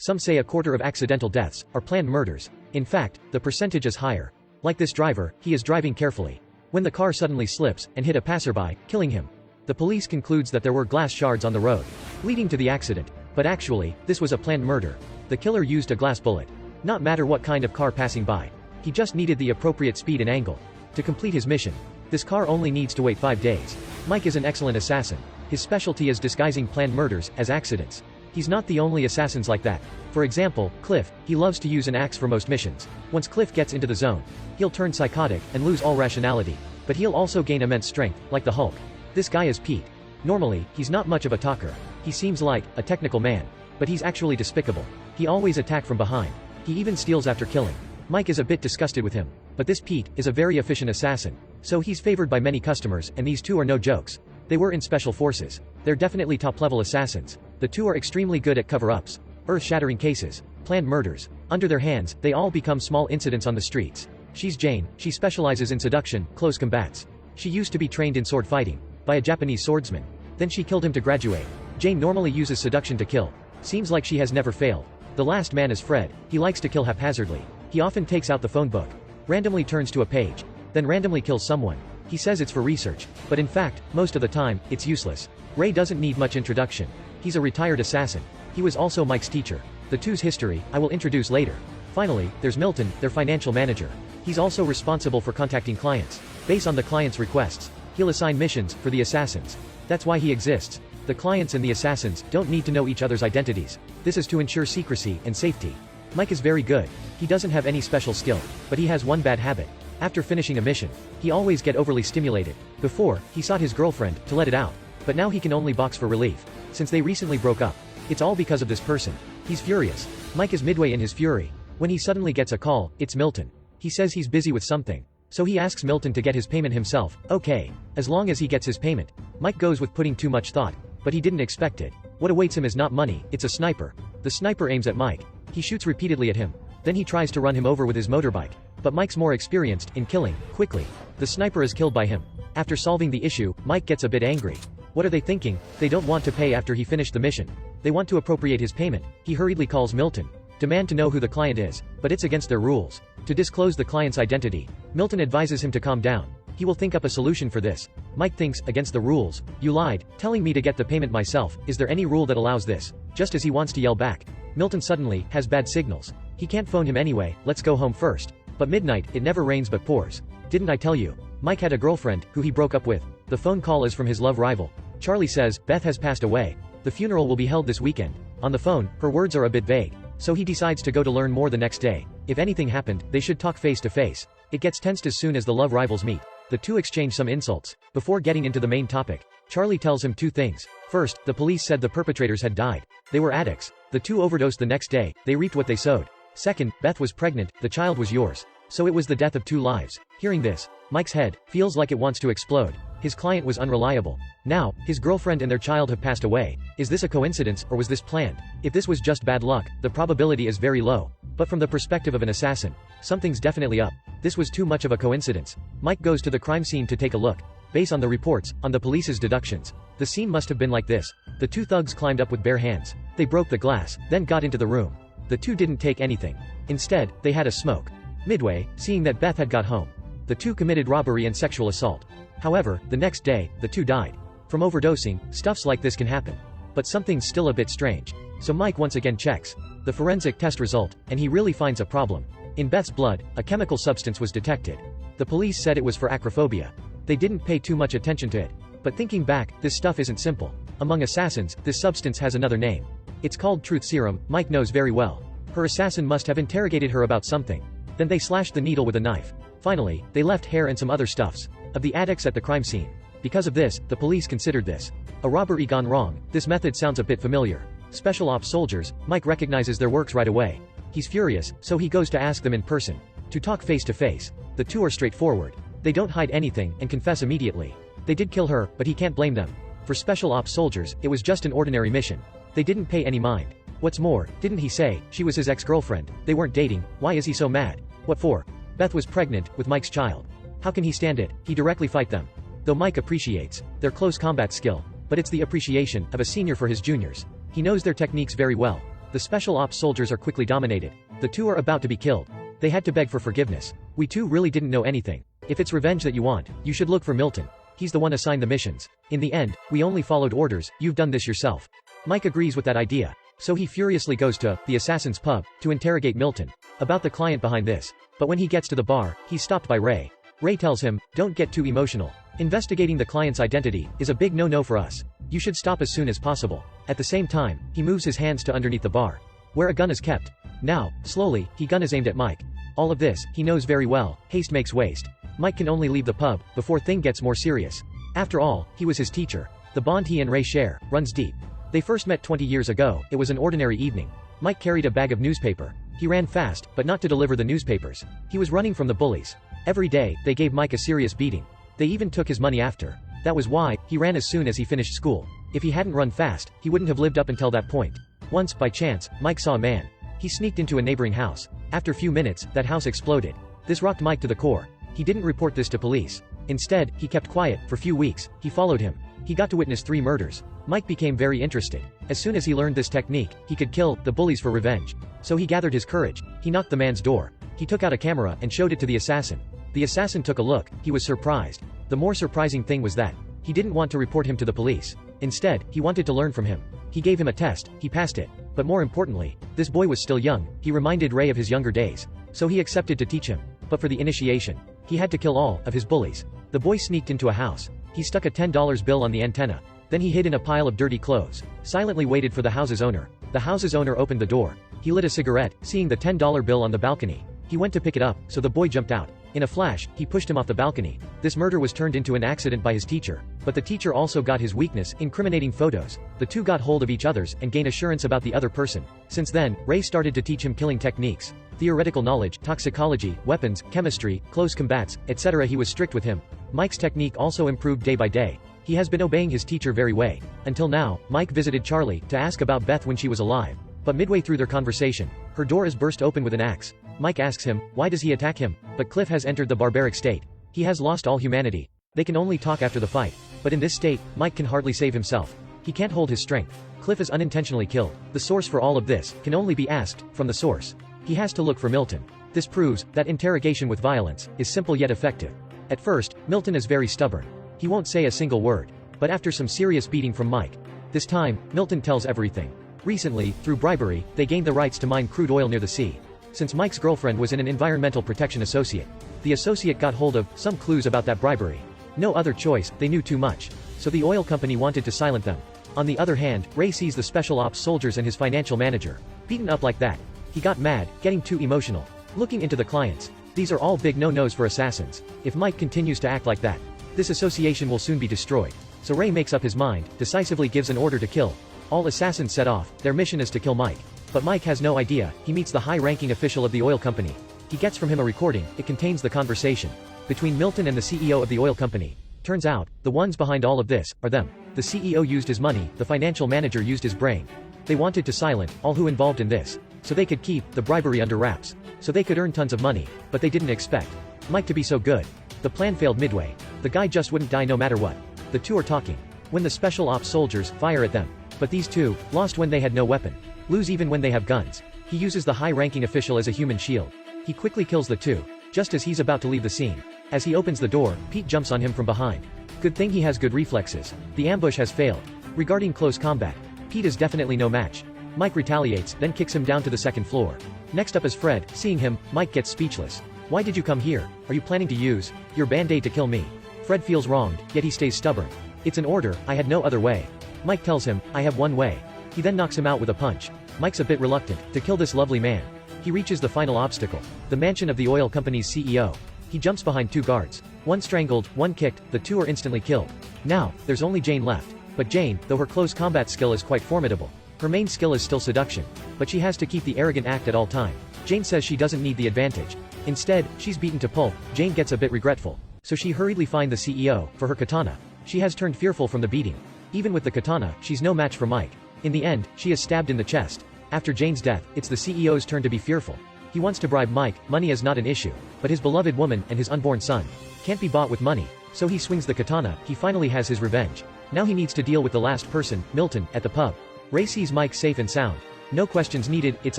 Some say a quarter of accidental deaths are planned murders. In fact, the percentage is higher. Like this driver, he is driving carefully, when the car suddenly slips and hit a passerby, killing him. The police concludes that there were glass shards on the road, leading to the accident. But actually, this was a planned murder. The killer used a glass bullet. Not matter what kind of car passing by. He just needed the appropriate speed and angle to complete his mission. This car only needs to wait 5 days. Mike is an excellent assassin. His specialty is disguising planned murders as accidents. He's not the only assassins like that. For example, Cliff, he loves to use an axe for most missions. Once Cliff gets into the zone, he'll turn psychotic and lose all rationality. But he'll also gain immense strength, like the Hulk. This guy is Pete. Normally, he's not much of a talker. He seems like a technical man, but he's actually despicable. He always attacks from behind. He even steals after killing. Mike is a bit disgusted with him. But this Pete is a very efficient assassin. So he's favored by many customers, and these two are no jokes. They were in special forces. They're definitely top-level assassins. The two are extremely good at cover-ups, earth-shattering cases, planned murders. Under their hands, they all become small incidents on the streets. She's Jane. She specializes in seduction, close combats. She used to be trained in sword fighting by a Japanese swordsman. Then she killed him to graduate. Jane normally uses seduction to kill. Seems like she has never failed. The last man is Fred. He likes to kill haphazardly. He often takes out the phone book, randomly turns to a page, then randomly kills someone. He says it's for research, but in fact, most of the time, it's useless. Ray doesn't need much introduction. He's a retired assassin. He was also Mike's teacher. The two's history, I will introduce later. Finally, there's Milton, their financial manager. He's also responsible for contacting clients. Based on the client's requests, he'll assign missions for the assassins. That's why he exists. The clients and the assassins don't need to know each other's identities. This is to ensure secrecy and safety. Mike is very good. He doesn't have any special skill, but he has one bad habit. After finishing a mission, he always get overly stimulated. Before, he sought his girlfriend to let it out. But now he can only box for relief. Since they recently broke up. It's all because of this person. He's furious. Mike is midway in his fury, when he suddenly gets a call. It's Milton. He says he's busy with something. So he asks Milton to get his payment himself. Okay. As long as he gets his payment. Mike goes with putting too much thought. But he didn't expect it. What awaits him is not money, it's a sniper. The sniper aims at Mike. He shoots repeatedly at him. Then he tries to run him over with his motorbike. But Mike's more experienced in killing quickly. The sniper is killed by him. After solving the issue, Mike gets a bit angry. What are they thinking? They don't want to pay after he finished the mission. They want to appropriate his payment. He hurriedly calls Milton. Demand to know who the client is, but it's against their rules to disclose the client's identity. Milton advises him to calm down. He will think up a solution for this. Mike thinks, against the rules. You lied, telling me to get the payment myself. Is there any rule that allows this? Just as he wants to yell back, Milton suddenly has bad signals. He can't phone him anyway. Let's go home first. But midnight, it never rains but pours. Didn't I tell you? Mike had a girlfriend, who he broke up with. The phone call is from his love rival. Charlie says, Beth has passed away. The funeral will be held this weekend. On the phone, her words are a bit vague. So he decides to go to learn more the next day. If anything happened, they should talk face to face. It gets tensed as soon as the love rivals meet. The two exchange some insults. Before getting into the main topic, Charlie tells him two things. First, the police said the perpetrators had died. They were addicts. The two overdosed the next day. They reaped what they sowed. Second, Beth was pregnant. The child was yours. So it was the death of two lives. Hearing this, Mike's head feels like it wants to explode. His client was unreliable. Now, his girlfriend and their child have passed away. Is this a coincidence, or was this planned? If this was just bad luck, the probability is very low. But from the perspective of an assassin, something's definitely up. This was too much of a coincidence. Mike goes to the crime scene to take a look. Based on the reports, on the police's deductions, the scene must have been like this. The two thugs climbed up with bare hands. They broke the glass, then got into the room. The two didn't take anything. Instead, they had a smoke. Midway, seeing that Beth had got home, the two committed robbery and sexual assault. However, the next day, the two died. From overdosing, stuffs like this can happen. But something's still a bit strange. So Mike once again checks the forensic test result, and he really finds a problem. In Beth's blood, a chemical substance was detected. The police said it was for acrophobia. They didn't pay too much attention to it. But thinking back, this stuff isn't simple. Among assassins, this substance has another name. It's called truth serum. Mike knows very well. Her assassin must have interrogated her about something. Then they slashed the needle with a knife. Finally, they left hair and some other stuffs of the addicts at the crime scene. Because of this, the police considered this a robbery gone wrong. This method sounds a bit familiar. Special ops soldiers, Mike recognizes their works right away. He's furious, so he goes to ask them in person to talk face to face. The two are straightforward. They don't hide anything and confess immediately. They did kill her, but he can't blame them. For special ops soldiers, it was just an ordinary mission. They didn't pay any mind. What's more, didn't he say she was his ex-girlfriend? They weren't dating. Why is he so mad? What for? Beth was pregnant with Mike's child. How can he stand it? He directly fight them. Though Mike appreciates their close combat skill, but it's the appreciation of a senior for his juniors. He knows their techniques very well. The special ops soldiers are quickly dominated. The two are about to be killed. They had to beg for forgiveness. We two really didn't know anything. If it's revenge that you want, you should look for Milton. He's the one assigned the missions. In the end, we only followed orders, you've done this yourself. Mike agrees with that idea. So he furiously goes to the assassin's pub to interrogate Milton about the client behind this. But when he gets to the bar, he's stopped by Ray. Ray tells him, don't get too emotional. Investigating the client's identity is a big no-no for us. You should stop as soon as possible. At the same time, he moves his hands to underneath the bar, where a gun is kept. Now, slowly, gun is aimed at Mike. All of this, he knows very well. Haste makes waste. Mike can only leave the pub before thing gets more serious. After all, he was his teacher. The bond he and Ray share runs deep. They first met 20 years ago. It was an ordinary evening. Mike carried a bag of newspaper. He ran fast, but not to deliver the newspapers. He was running from the bullies. Every day, they gave Mike a serious beating. They even took his money after. That was why he ran as soon as he finished school. If he hadn't run fast, he wouldn't have lived up until that point. Once, by chance, Mike saw a man. He sneaked into a neighboring house. After a few minutes, that house exploded. This rocked Mike to the core. He didn't report this to police. Instead, he kept quiet. For few weeks, he followed him. He got to witness 3 murders. Mike became very interested. As soon as he learned this technique, he could kill the bullies for revenge. So he gathered his courage. He knocked the man's door. He took out a camera and showed it to the assassin. The assassin took a look. He was surprised. The more surprising thing was that he didn't want to report him to the police. Instead, he wanted to learn from him. He gave him a test. He passed it. But more importantly, this boy was still young. He reminded Ray of his younger days. So he accepted to teach him. But for the initiation, he had to kill all of his bullies. The boy sneaked into a house. He stuck a $10 bill on the antenna. Then he hid in a pile of dirty clothes. Silently waited for the house's owner. The house's owner opened the door. He lit a cigarette, seeing the $10 bill on the balcony. He went to pick it up, so the boy jumped out. In a flash, he pushed him off the balcony. This murder was turned into an accident by his teacher. But the teacher also got his weakness, incriminating photos. The two got hold of each other's and gained assurance about the other person. Since then, Ray started to teach him killing techniques. Theoretical knowledge, toxicology, weapons, chemistry, close combats, etc. He was strict with him. Mike's technique also improved day by day. He has been obeying his teacher very well. Until now, Mike visited Charlie to ask about Beth when she was alive. But midway through their conversation, her door is burst open with an axe. Mike asks him, why does he attack him? But Cliff has entered the barbaric state. He has lost all humanity. They can only talk after the fight. But in this state, Mike can hardly save himself. He can't hold his strength. Cliff is unintentionally killed. The source for all of this can only be asked from the source. He has to look for Milton. This proves that interrogation with violence is simple yet effective. At first, Milton is very stubborn. He won't say a single word. But after some serious beating from Mike, this time, Milton tells everything. Recently, through bribery, they gained the rights to mine crude oil near the sea. Since Mike's girlfriend was in an environmental protection associate, the associate got hold of some clues about that bribery. No other choice, they knew too much. So the oil company wanted to silence them. On the other hand, Ray sees the special ops soldiers and his financial manager beaten up like that. He got mad, getting too emotional. Looking into the clients. These are all big no-nos for assassins. If Mike continues to act like that, this association will soon be destroyed. So Ray makes up his mind, decisively gives an order to kill. All assassins set off. Their mission is to kill Mike. But Mike has no idea. He meets the high-ranking official of the oil company. He gets from him a recording. It contains the conversation between Milton and the CEO of the oil company. Turns out, the ones behind all of this are them. The CEO used his money, the financial manager used his brain. They wanted to silence all who involved in this, so they could keep the bribery under wraps. So they could earn tons of money, but they didn't expect Mike to be so good. The plan failed midway. The guy just wouldn't die no matter what. The two are talking when the special ops soldiers fire at them. But these two lost when they had no weapon, lose even when they have guns. He uses the high-ranking official as a human shield. He quickly kills the two, just as he's about to leave the scene. As he opens the door, Pete jumps on him from behind. Good thing he has good reflexes. The ambush has failed. Regarding close combat, Pete is definitely no match. Mike retaliates, then kicks him down to the second floor. Next up is Fred. Seeing him, Mike gets speechless. Why did you come here? Are you planning to use your band-aid to kill me? Fred feels wronged, yet he stays stubborn. It's an order, I had no other way. Mike tells him, I have one way. He then knocks him out with a punch. Mike's a bit reluctant to kill this lovely man. He reaches the final obstacle, the mansion of the oil company's CEO. He jumps behind 2 guards. One strangled, one kicked, the 2 are instantly killed. Now, there's only Jane left. But Jane, though her close combat skill is quite formidable, her main skill is still seduction. But she has to keep the arrogant act at all time. Jane says she doesn't need the advantage. Instead, she's beaten to pulp. Jane gets a bit regretful. So she hurriedly finds the CEO for her katana. She has turned fearful from the beating. Even with the katana, she's no match for Mike. In the end, she is stabbed in the chest. After Jane's death, it's the CEO's turn to be fearful. He wants to bribe Mike. Money is not an issue. But his beloved woman and his unborn son can't be bought with money. So he swings the katana. He finally has his revenge. Now he needs to deal with the last person, Milton, at the pub. Ray sees Mike safe and sound. No questions needed, it's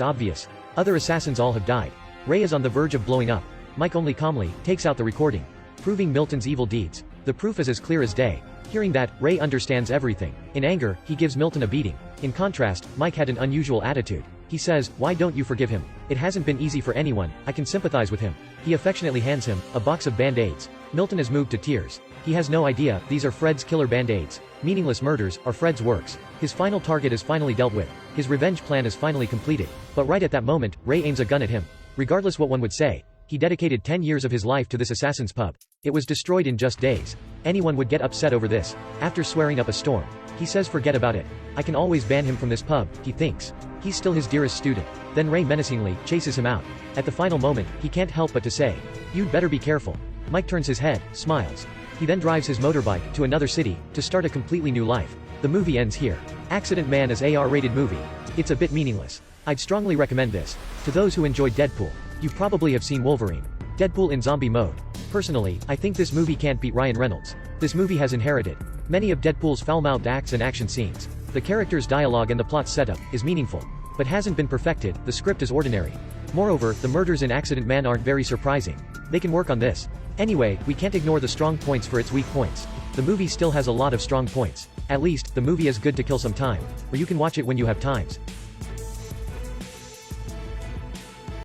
obvious. Other assassins all have died. Ray is on the verge of blowing up. Mike only calmly takes out the recording, proving Milton's evil deeds. The proof is as clear as day. Hearing that, Ray understands everything. In anger, he gives Milton a beating. In contrast, Mike had an unusual attitude. He says, "Why don't you forgive him? It hasn't been easy for anyone, I can sympathize with him." He affectionately hands him a box of band-aids. Milton is moved to tears. He has no idea these are Fred's killer band-aids. Meaningless murders are Fred's works. His final target is finally dealt with. His revenge plan is finally completed. But right at that moment, Ray aims a gun at him. Regardless what one would say, he dedicated 10 years of his life to this assassin's pub. It was destroyed in just days. Anyone would get upset over this. After swearing up a storm, he says forget about it. I can always ban him from this pub, he thinks. He's still his dearest student. Then Ray menacingly chases him out. At the final moment, he can't help but to say, "You'd better be careful." Mike turns his head, smiles. He then drives his motorbike to another city to start a completely new life. The movie ends here. Accidentman is a R-rated movie. It's a bit meaningless. I'd strongly recommend this. To those who enjoyed Deadpool, you probably have seen Wolverine. Deadpool in zombie mode. Personally, I think this movie can't beat Ryan Reynolds. This movie has inherited many of Deadpool's foul-mouthed acts and action scenes. The character's dialogue and the plot setup is meaningful, but hasn't been perfected. The script is ordinary. Moreover, the murders in Accidentman aren't very surprising. They can work on this. Anyway, we can't ignore the strong points for its weak points. The movie still has a lot of strong points. At least, the movie is good to kill some time, or you can watch it when you have times.